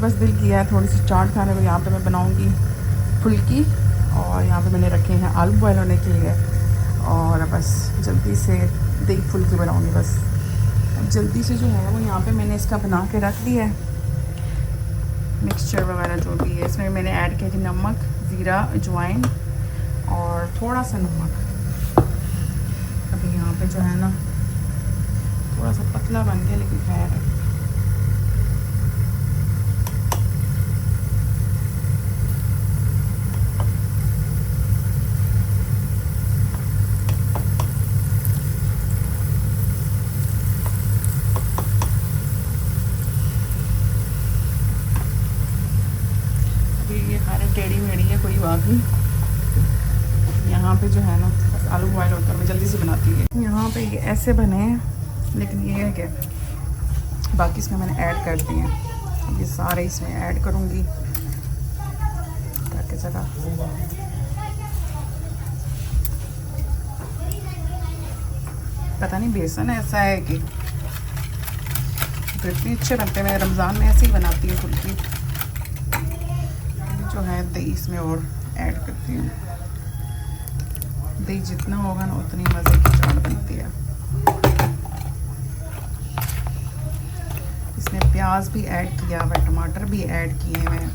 बस दिल किया है थोड़ी सी चाट खाने को। यहाँ पे मैं बनाऊँगी फुल्की और यहाँ पे मैंने रखे हैं आलू बॉयल होने के लिए और बस जल्दी से दही फुल्की बनाऊँगी बस। जल्दी से जो है वो यहाँ पे मैंने इसका बना के रख दिया है मिक्सचर वगैरह जो भी है। इसमें मैंने ऐड किया कि नमक, ज़ीरा, अजवाइन और थोड़ा सा नमक। अभी यहाँ पे जो है ना थोड़ा सा पतला बन गया लेकिन खैर है। ये खाने टेढ़ी मेढ़ी है कोई बात नहीं। यहाँ पे जो है ना बस आलू बॉयल होकर मैं जल्दी से बनाती हूँ। यहाँ पे ये ऐसे बने हैं लेकिन ये है कि बाकी इसमें मैंने ऐड कर दिए हैं। ये सारे इसमें ऐड करूँगी ताकि ज़रा पता नहीं बेसन ऐसा है कि तो इतने अच्छे बनते हैं। मैं रमज़ान में ऐसे ही बनाती हूँ फुल्की। जो है दही इसमें और ऐड करती हूँ। दही जितना होगा ना उतनी मज़े की चाट बनती है। इसमें प्याज भी ऐड किया हुआ है, टमाटर भी ऐड किए हुए हैं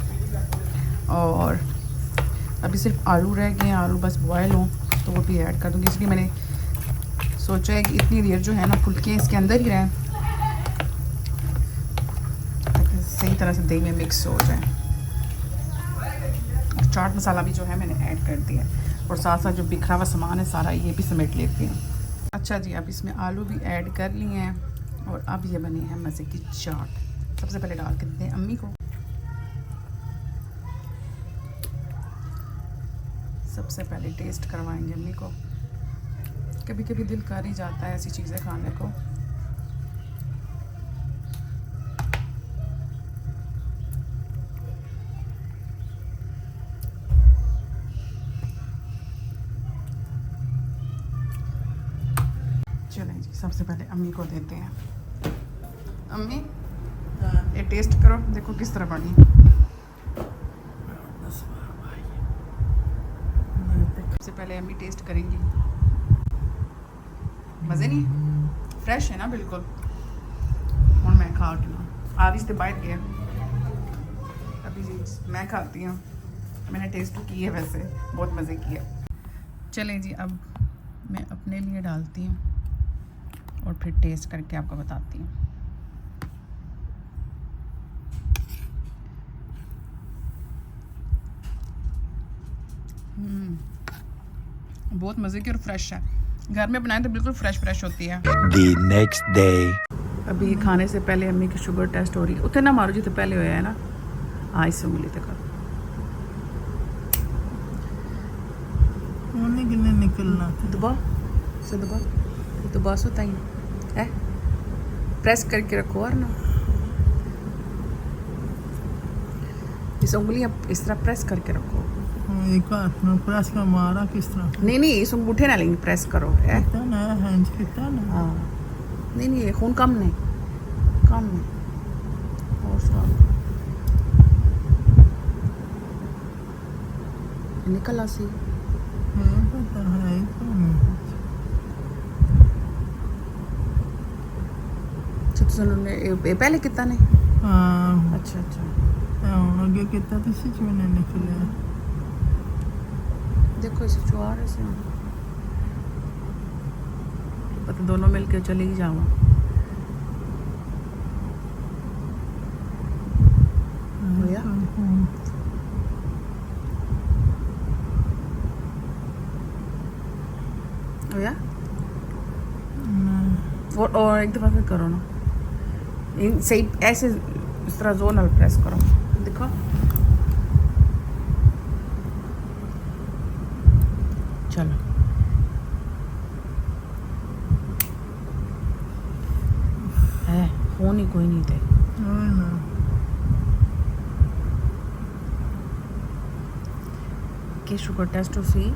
और अभी सिर्फ आलू रह गए हैं। आलू बस बॉयल हों तो वो भी ऐड कर दूँगी। इसलिए मैंने सोचा है कि इतनी देर जो है ना फुल्के इसके अंदर ही रहें ताकि सही तरह से दही में मिक्स हो जाए। चाट मसाला भी जो है मैंने ऐड कर दिया और साथ साथ जो बिखरा हुआ सामान है सारा ये भी समेट लेती हूँ। अच्छा जी, अब इसमें आलू भी ऐड कर लिए हैं और अब ये बनी है मज़े की चाट। सबसे पहले डाल के देते हैं अम्मी को। सबसे पहले टेस्ट करवाएंगे अम्मी को। कभी कभी दिल कर ही जाता है ऐसी चीज़ें खाने को। चलें जी, सबसे पहले अम्मी को देते हैं। अम्मी ये टेस्ट करो, देखो किस तरह बनी। सबसे पहले अम्मी टेस्ट करेंगी। मज़े नहीं फ्रेश है ना बिल्कुल। और मैं खा के ना आधी से बाहर गया। अभी जी मैं खाती हूँ। मैंने टेस्ट की है वैसे बहुत मज़े की है। चलें जी, अब मैं अपने लिए डालती हूँ और फिर टेस्ट करके आपको बताती हूँ। बहुत मज़े की और फ्रेश है। घर में बनाए तो बिल्कुल फ्रेश होती है। The next day. अभी खाने से पहले अम्मी की शुगर टेस्ट हो रही है। उतने ना मारो जी तो पहले होया है ना। हाँ इस उंगली तक किन्ने निकलना दबा से दबा सो ताई है। प्रेस करके रखो और ना इस उंगली इस तरह प्रेस करके रखो। एक हाथ में प्रेस कर मारा किस तरह? नहीं इस अंगूठे ना लेंगे प्रेस करो है ना हैंड कितना ना। हाँ नहीं खून कम नहीं और सब निकल आसी। पता है तो पहले कितना ने। हाँ अच्छा आगे कितना तो सिच में नहीं निकले। देखो इसे चुहार से पता दोनों मिलके चले ही जाओ। भैया भैया और एक दफ़ा फिर करो ना सही ऐसे इस तरह जोनल प्रेस करो। देखो चलो है फोन ही कोई नहीं थे। के शुगर टेस्ट हो सी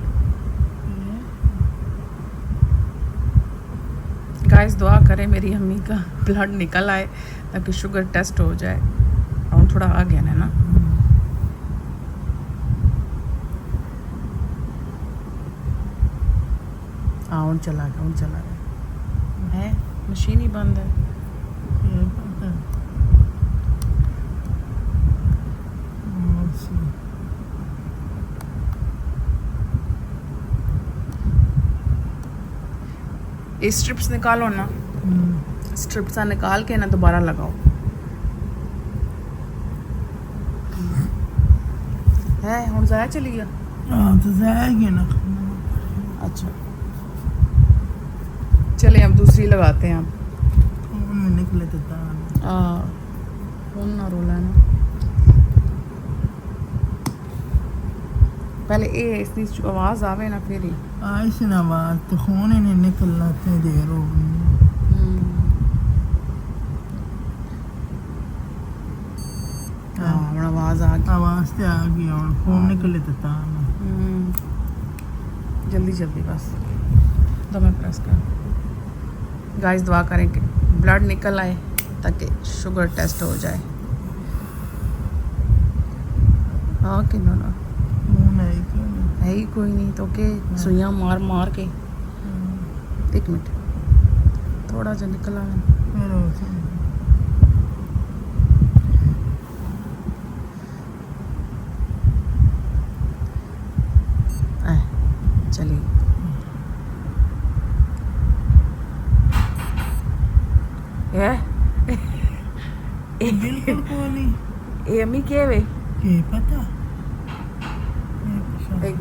गाइस दुआ करें मेरी अम्मी का ब्लड निकल आए ताकि शुगर टेस्ट हो जाए। थोड़ा आ गया ना हूँ चला गया है मशीन ही बंद है ये पता है। अच्छा। ये स्ट्रिप्स निकालो ना स्ट्रिप्स निकाल के ना दोबारा लगाओ है हम ज़ाया चली गया हाँ तो जाएगी ना अच्छा चले अब दूसरी लगाते हैं अब खून में निकले तो तान फोन ना रोला ना पहले ए इसकी जो आवाज़ आवे ना फिर ही ऐसी ना बात तो खून ही नहीं निकलना इतनी देर हो गई हाँ हमारा आवाज़ आ गई आवाज से आ गई और खून निकले तो तान जल्दी जल्दी बस तो मैं प्रेस कर गाइस दुआ करें कि ब्लड निकल आए ताकि शुगर टेस्ट हो जाए हाँ कि ना खून है क्यों नहीं है ही कोई नहीं तो के सुइयां मार मार के एक मिनट थोड़ा सा निकल आए फिर हो सकता चलिए बिल्कुल को नहीं ए अम्मी के वे ये पता एक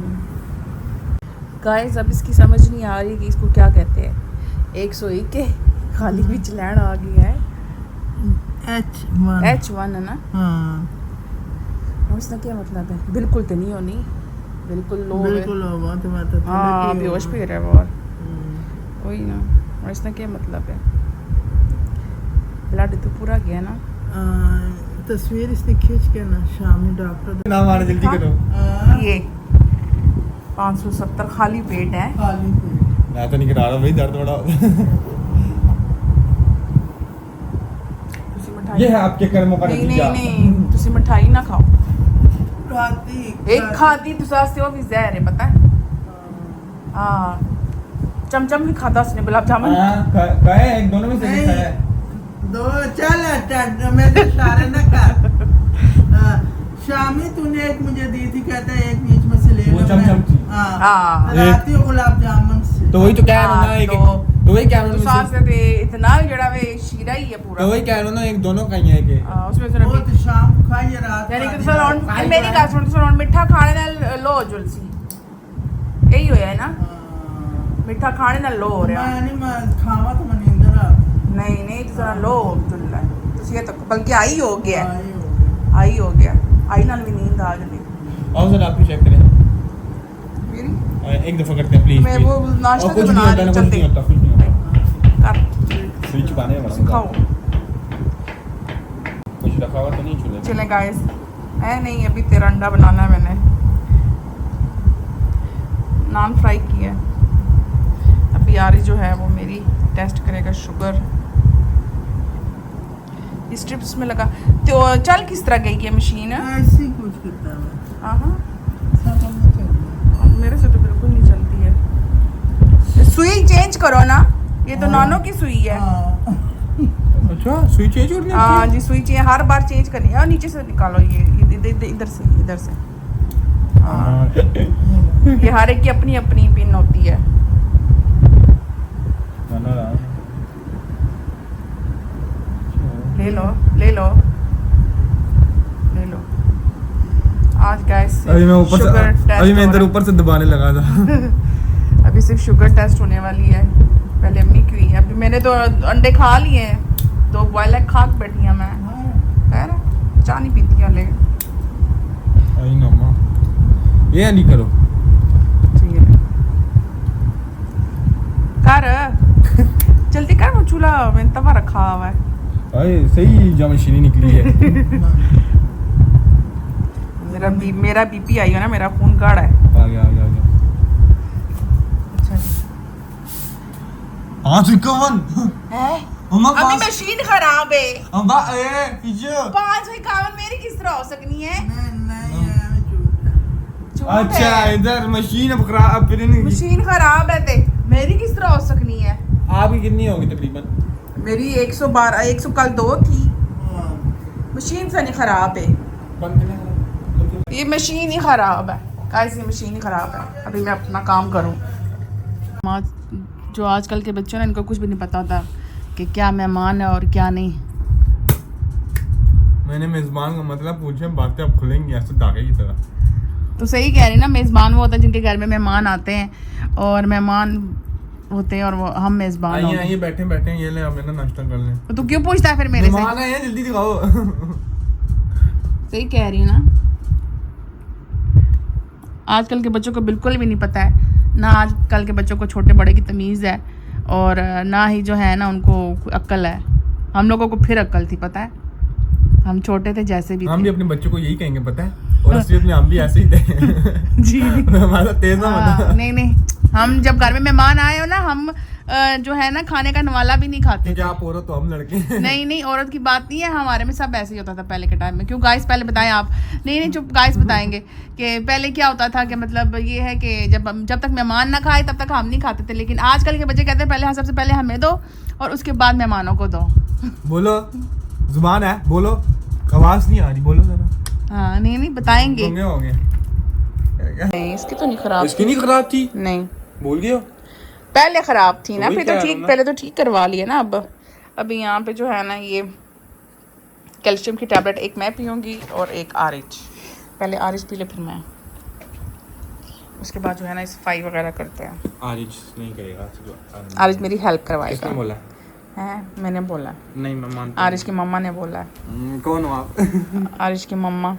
गाइस अब इसकी समझ नहीं आ रही कि इसको क्या कहते हैं 101 के खाली भी चलैन आ गई है H1 H1 है ना हाँ और इसका क्या मतलब है बिल्कुल तो नहीं होनी बिल्कुल लो है बिल्कुल होगा तो मैं तो हाँ बेहोश भी रहा है और वही ना और इसका क्या मतलब है ब्लड तो पूरा गया ना तस्वीर इसने खींच के ना शाम में डॉक्टर नाम आना जल्दी करो ये 570 खाली पेट है खाली पेट मैं तो नहीं करा रहा भाई दर्द बड़ा तुसी मिठाई ये है आपके कर्मों का नहीं नतीजा नहीं तुसी मिठाई ना खाओ खाती एक खाती तुसा वास्ते वो भी जहर है पता है हाँ चमचम भी खाता उसने गुलाब जामुन का है एक दोनों में से नहीं। लिखा है दो चल मैं तो इशारे न कर शामी तूने एक मुझे दी थी कहता है एक बीच में से ले वो लो चमचम थी। हाँ। राती हो गुलाब जामुन से तो वही तो कह रहा हूं ना एक तो वही कह रहा हूं तुसा ना वास्ते ते इतना जड़ा वे शीरा ही है तो पूरा वही कह रहा हूं ना एक दोनों का ही है कि उसमें वो जरा तो शाम को खाइए रात यानी कि को तुसा रौन खाई मेरी जाए। गल सुन तुसा रौन मिठा खाने नाल लो जुलसी यही होया है ना हाँ। मिठा खाने नाल लो हो रहा मैं नहीं मैं खावा तो मैं नींदर आ नहीं नहीं तुसा लो जुल रहा है तुसी ये तो बल्कि आई हो गया है। आई हो गई। आई हो गया आई नाल भी नींद आ गई आओ सर आप भी चेक करें मेरी एक दफा करते हैं प्लीज मैं वो नाश्ता कुछ भी नहीं बना होता रही ना कुछ चलते नहीं होता कुछ नहीं होता कर स्विच पाने में बड़ा सिखाओ कुछ रखा हुआ तो नहीं चूल्हे पे? चले गाइस है नहीं अभी तेरा अंडा बनाना है मैंने नान फ्राई किया है अभी यारी जो है वो मेरी टेस्ट करेगा शुगर स्ट्रिप्स में लगा तो चल किस तरह गई है मशीन ऐसी कुछ करता है हाँ सब हमने चल मेरे से तो बिल्कुल नहीं चलती है सुई चेंज करो ना ये तो नानो की सुई है अच्छा स्विच चेंज करनी हाँ जी सुई चेंज हर बार चेंज करनी है और नीचे से निकालो ये इधर से हाँ ये हर एक की अपनी अपनी पिन होती है ले लो ले लो ले लो आज गैस अभी मैं ऊपर से अभी मैं इधर ऊपर से दबाने लगा था अभी सिर्फ शुगर टेस्ट होने वाली है पहले अम्मी की हुई है अभी मैंने तो अंडे खा लिए हैं 2 बॉयल एग खा के बैठी हूँ मैं खैर चाय नहीं पीती हले आई ना मां ये नहीं करो कर जल्दी कर वो चूल्हा मैंने तवा रखा हुआ है अरे सही जो मशीनी निकली है मेरा बीपी आई है ना मेरा खून गाढ़ा है आ गया अच्छा हाँ 51 है अभी मशीन खराब है। अम्मा ए पीछे 551 मेरी किस तरह हो सकनी है? नहीं है, झूठ है। अच्छा इधर मशीन अब खराब फिर नहीं मशीन खराब है ते मेरी किस तरह हो सकनी है? आपकी कितनी होगी तकरीबन? मेरी 112 100 कल 2 थी। मशीन से नहीं खराब है, बंद करना। ये मशीन ही खराब है गाइस, ये मशीन ही खराब है। अभी मैं अपना काम करूं। जो आजकल के बच्चों ने इनको कुछ भी नहीं पता था कि क्या मेहमान है और क्या नहीं। मैंने मेजबान का मतलब पूछा, बातें अब खुलेंगी ऐसे धागे की तरह। तो सही कह रही ना, मेज़बान वो होता है जिनके घर में मेहमान आते हैं और मेहमान होते हैं और वो हम मेज़बान आइए होते हैं। आइए बैठे बैठे ये ले आप ना नाश्ता कर लें। तो तू क्यों पूछता है फिर मेरे से? मेहमान आए हैं जल्दी दिखाओ। सही कह रही ना, आजकल के बच्चों को बिल्कुल भी नहीं पता है ना। आजकल के बच्चों को छोटे बड़े की तमीज़ है और ना ही जो है ना उनको अक्ल है। हम लोगों को फिर अक्ल थी, पता है, हम छोटे थे जैसे भी हम थे। भी अपने बच्चों को यही कहेंगे पता है, और असलियत में हम भी ऐसे ही थे। जी हमारा तेज ना हाँ, बना। नहीं नहीं, हम जब घर में मेहमान आए हो ना, हम जो है ना खाने का नवाला भी नहीं खाते क्योंकि आप औरत तो हम लड़के। नहीं नहीं, औरत की बात नहीं है, हमारे में सब ऐसे ही होता था पहले के टाइम में। क्यों गाइस पहले बताएं आप? नहीं नहीं चुप, गाइस बताएंगे कि पहले क्या होता था कि मतलब ये है कि जब तक मेहमान ना खाए तब तक हम नहीं खाते थे। लेकिन आजकल के बच्चे कहते हैं पहले सबसे पहले हमें दो और उसके बाद मेहमानों को दो। बोलो, जुबान है, बोलो, आवाज नहीं आ रही, बोलो जरा। हाँ नहीं नहीं बताएंगे। हो गए। नहीं इसकी तो नहीं खराब, इसकी नहीं खराब थी, नहीं भूल गए हो? पहले खराब थी ना, वही फिर कह तो रहा ठीक, हूं ना। पहले तो ठीक करवा लिया ना। अब अभी यहाँ पे जो है ना ये कैल्शियम की टैबलेट एक मैं पीऊँगी और एक आरिज। पहले आरिज पी ले फिर मैं, उसके बाद जो है ना सफाई वगैरह करते हैं। आरिज नहीं करेगा, आरिज मेरी हेल्प किसने करवाएगा। बोला? है मैंने बोला, नहीं मैं मानता आरिज की मम्मा ने बोला। कौन हो आप? आरिज की मम्मा।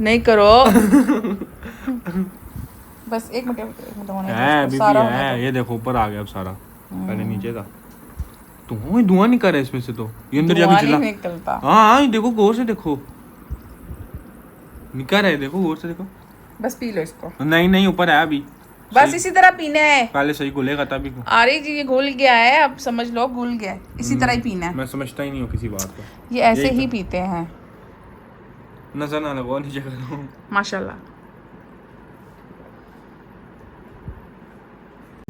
नहीं करो बस एक मिनट होने दो, है बीबी सारा होने है, दो। ये देखो ऊपर आ गया अब सारा, पहले नीचे था। धुआं नहीं कर रहा इसमें से, तो ये अंदर धुआं जाके नहीं चला। निकलता। हाँ ये देखो गौर से देखो, निकल है, देखो गौर से देखो। बस पी लो इसको, नहीं नहीं ऊपर है अभी, बस इसी तरह पीना है। पहले सही घुलेगा तभी को। आरिज ये घुल गया है, अब समझ लो घुल गया है, इसी तरह ही पीना है। मैं समझता ही नहीं हूँ किसी बात को। ये ऐसे यही ही तो। पीते हैं नजर ना लगाओ नीचे करो। माशाल्लाह।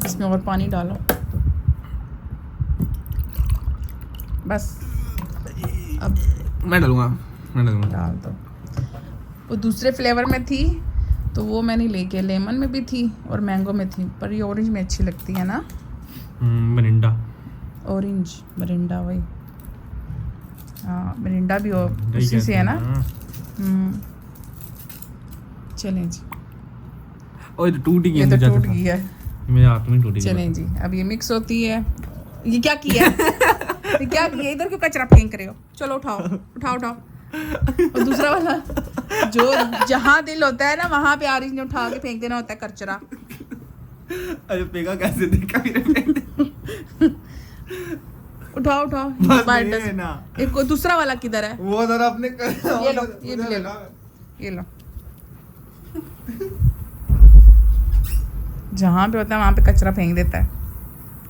इसमें और पानी डालो बस, अब मैं डालूंगा, मैं डालूंगा। डाल दो। वो दूसरे फ्लेवर में थी तो वो मैंने लेके, लेमन में भी थी और मैंगो में थी, पर ये ऑरेंज में अच्छी लगती है ना। मरिंडा, ऑरेंज मरिंडा, वही हाँ मरिंडा भी हो उसी से है ना। चलें जी, ओए तो टूट ये तो टूट गई है। मेरे हाथ में टूट गई। चलें जी, अब ये मिक्स होती है। ये क्या किया ये क्या किया? इधर क्यों कचरा फेंक रहे हो? चलो उठाओ उठाओ उठाओ। और दूसरा वाला जो जहाँ दिल होता है ना वहाँ पे आरिज ने उठा के फेंक देना होता है कचरा। अरे पेगा कैसे देखा मेरे? उठाओ उठाओ बस बाहर ये डस्ट- ना। एक दूसरा वाला किधर है? वो जरा अपने ये लो, ये भी ले लो, ये लो। जहाँ पे होता है वहाँ पे कचरा फेंक देता है।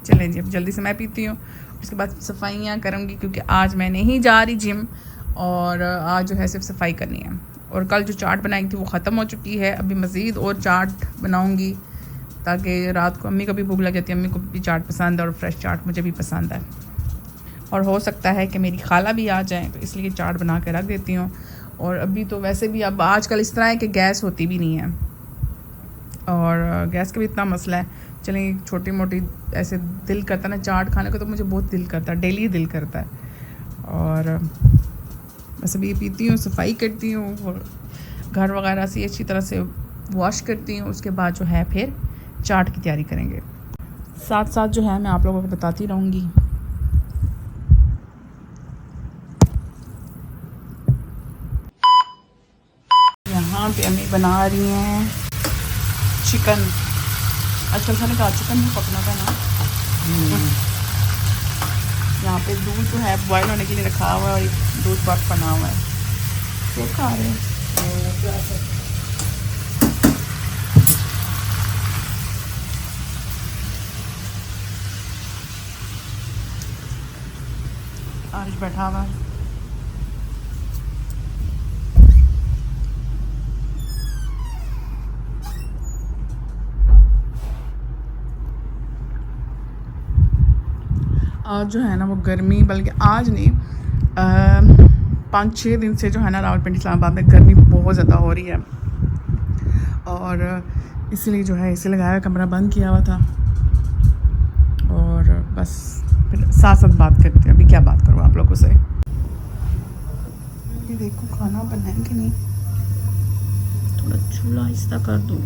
चलें जी, अब जल्दी से मैं पीती हूँ, उसके बाद सफाइयाँ करूँगी क्योंकि आज मैं नहीं जा रही जिम और आज जो है सिर्फ सफाई करनी है। और कल जो चाट बनाई थी वो ख़त्म हो चुकी है। अभी मज़ीद और चाट बनाऊँगी ताकि रात को अम्मी को भी भूख लग जाती है। अम्मी को भी चाट पसंद है और फ्रेश चाट मुझे भी पसंद है। और हो सकता है कि मेरी खाला भी आ जाए तो इसलिए चाट बना के रख देती हूँ। और अभी तो वैसे भी अब आजकल इस तरह है कि गैस होती भी नहीं है और गैस का भी इतना मसला है। चलें छोटी मोटी ऐसे दिल करता है ना चाट खाने को, तो मुझे बहुत दिल करता है, डेली दिल करता है। और बस अभी ये पीती हूँ, सफाई करती हूँ, घर वगैरह से अच्छी तरह से वॉश करती हूँ। उसके बाद जो है फिर चाट की तैयारी करेंगे। साथ साथ जो है मैं आप लोगों को बताती रहूँगी। यहाँ पे अम्मी बना रही हैं चिकन। आजकल खाने का चिकन भी पकना था ना। यहाँ पे दूध जो है बॉयल होने के लिए रखा हुआ है और दूध बर्फ बना हुआ है। क्या खा रहे हैं? आरिश बैठा हुआ है। आज जो है ना वो गर्मी, बल्कि आज नहीं 5-6 दिन से जो है ना रावलपिंडी इस्लामाबाद में गर्मी बहुत ज़्यादा हो रही है, और इसीलिए जो है इसे लगाया हुआ, कमरा बंद किया हुआ था। और बस फिर साथ साथ बात करते हैं। अभी क्या बात करूँ आप लोगों से। ये देखो खाना बनाएंगे नहीं, थोड़ा चूल्हा आहिस्ता कर दूँ,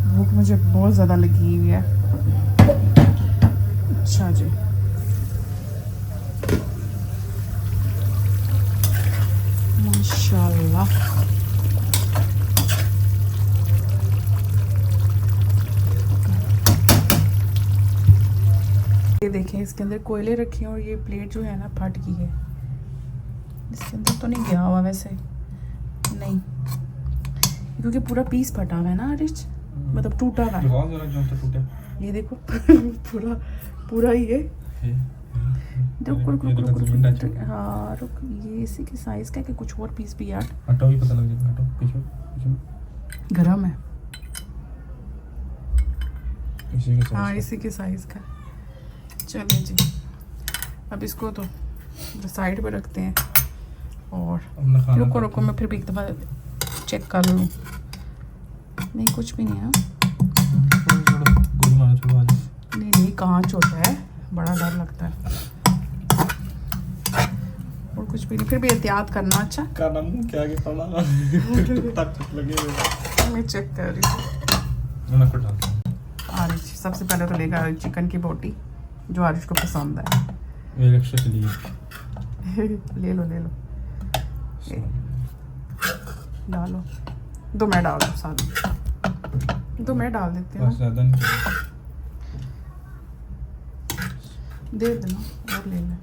भूख मुझे बहुत ज़्यादा लगी हुई है। अच्छा जी, माशाल्लाह। ये देखें, इसके अंदर कोयले रखे हैं और ये प्लेट जो है ना फट गई है। इसके अंदर तो नहीं गया हुआ वैसे, नहीं, क्योंकि पूरा पीस फटा हुआ है ना रिच, मतलब टूटा हुआ है। ये देखो पूरा ये रुक। हाँ रुक, ये इसी के साइज का कि कुछ और पीस भी यार। हटो भी पता लग जाएगा, हटो पीछे गरम है। इसी के हाँ इसी के साइज का। चलिए जी, अब इसको तो साइड पे रखते हैं और रुको मैं फिर भी एक दफ़ा चेक कर लूँ। नहीं कुछ भी नहीं है, नहीं कांच होता है, बड़ा डर लगता है। और कुछ भी नहीं, फिर भी एहतियात करना। अच्छा क्या लगे मैं चेक कर रही हूँ। आरिश सबसे पहले तो लेगा चिकन की बोटी, जो आरिश को पसंद है। ले लो डालो, 2 मैं डाल दूँ साथ, 2 मैं डाल देती हूँ, दे देना और ले लें।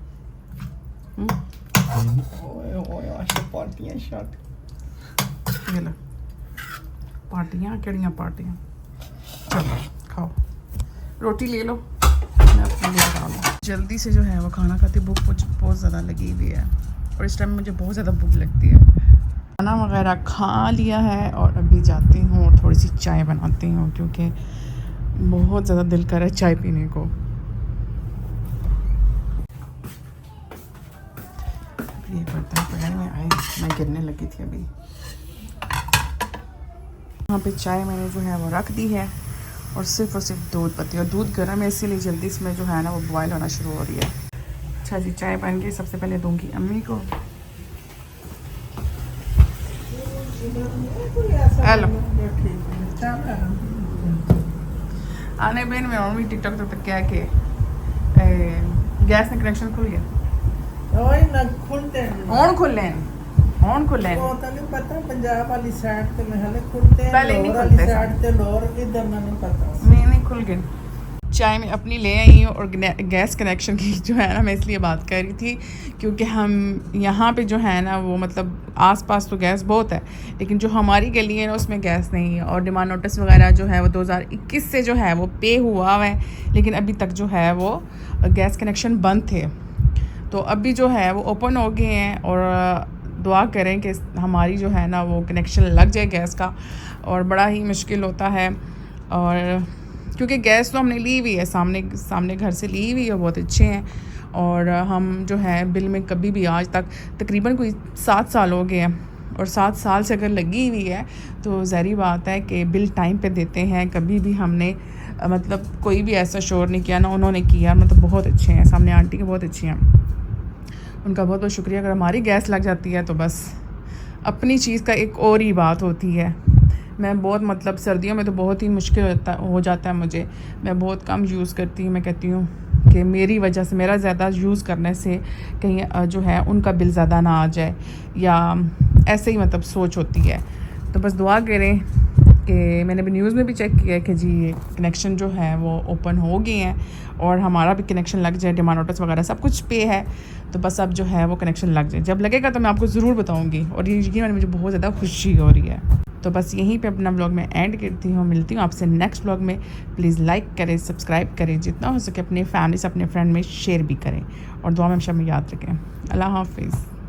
ये लो, पार्टियाँ केड़ियाँ पार्टियाँ। चलो खाओ, रोटी ले लो, मैं अपने लिए डालूँ। जल्दी से जो है वो खाना खाती, भूख मुझे बहुत ज़्यादा लगी हुई है और इस टाइम मुझे बहुत ज़्यादा भूख लगती है। खाना वगैरह खा लिया है और अभी जाती हूँ और थोड़ी सी चाय बनाती हूँ, क्योंकि बहुत ज़्यादा दिल कर रहा है चाय पीने को। ये बर्तन पड़े हुए आए, मैं गिरने लगी थी अभी। यहाँ पे चाय मैंने जो है वो रख दी है और सिर्फ दूध पत्ती, और दूध गर्म है इसीलिए जल्दी इसमें जो है ना वो बॉयल होना शुरू हो रही है। अच्छा जी, चाय बन गई। सबसे पहले दूंगी अम्मी को। हेलो आने बेन में और भी टिकटॉक तक क्या के गैस ने कनेक्शन खुल गया। ओए ना खुलते हैं, ਹੁਣ ਖੁੱਲੇ ਉਹ ਤਾਂ ਨਹੀਂ ਪਤਾ। ਪੰਜਾਬ ਵਾਲੀ ਸਾਈਡ ਤੇ ਮੈਂ ਹਲੇ ਖੁੱਲते हैं, पहले नहीं लाहौर वाली खुलते साइड ते लाहौर इधर ना नहीं पता। नहीं खुल गए। चाय मैं अपनी ले आई हूँ और गैस कनेक्शन की जो है ना मैं इसलिए बात कर रही थी क्योंकि हम यहाँ पे जो है ना वो मतलब आसपास तो गैस बहुत है, लेकिन जो हमारी गली है ना उसमें गैस नहीं है। और डिमांड नोटिस वगैरह जो है वो 2021 से जो है वो पे हुआ है, लेकिन अभी तक जो है वो गैस कनेक्शन बंद थे। तो अभी जो है वो ओपन हो गए हैं और दुआ करें कि हमारी जो है ना वो कनेक्शन लग जाए गैस का। और बड़ा ही मुश्किल होता है, और क्योंकि गैस तो हमने ली हुई है, सामने घर से ली हुई है, बहुत अच्छे हैं। और हम जो है बिल में कभी भी आज तक तकरीबन कोई 7 साल हो गए हैं, और 7 साल से अगर लगी हुई है तो ज़ाहिर बात है कि बिल टाइम पे देते हैं। कभी भी हमने मतलब कोई भी ऐसा शोर नहीं किया, ना उन्होंने किया। मतलब बहुत अच्छे हैं, सामने आंटी के बहुत अच्छे हैं, उनका बहुत बहुत शुक्रिया। अगर हमारी गैस लग जाती है तो बस अपनी चीज़ का एक और ही बात होती है। मैं बहुत मतलब सर्दियों में तो बहुत ही मुश्किल हो जाता है मुझे, मैं बहुत कम यूज़ करती हूँ। मैं कहती हूँ कि मेरी वजह से, मेरा ज़्यादा यूज़ करने से कहीं जो है उनका बिल ज़्यादा ना आ जाए, या ऐसे ही मतलब सोच होती है। तो बस दुआ करें कि मैंने भी न्यूज़ में भी चेक किया है कि जी कनेक्शन जो है वो ओपन हो गए हैं और हमारा भी कनेक्शन लग जाए। डिमांड नोटिस वगैरह सब कुछ पे है, तो बस अब जो है वो कनेक्शन लग जाए। जब लगेगा तो मैं आपको ज़रूर बताऊंगी, और ये यकीन मुझे बहुत ज़्यादा खुशी हो रही है। तो बस यहीं पे अपना व्लॉग में एंड करती हूँ, मिलती हूँ आपसे नेक्स्ट व्लॉग में। प्लीज़ लाइक करें, सब्सक्राइब करें, जितना हो सके अपने फैमिली से अपने फ्रेंड में शेयर भी करें और दुआ में हमेशा में याद रखें। अल्लाह हाफिज़।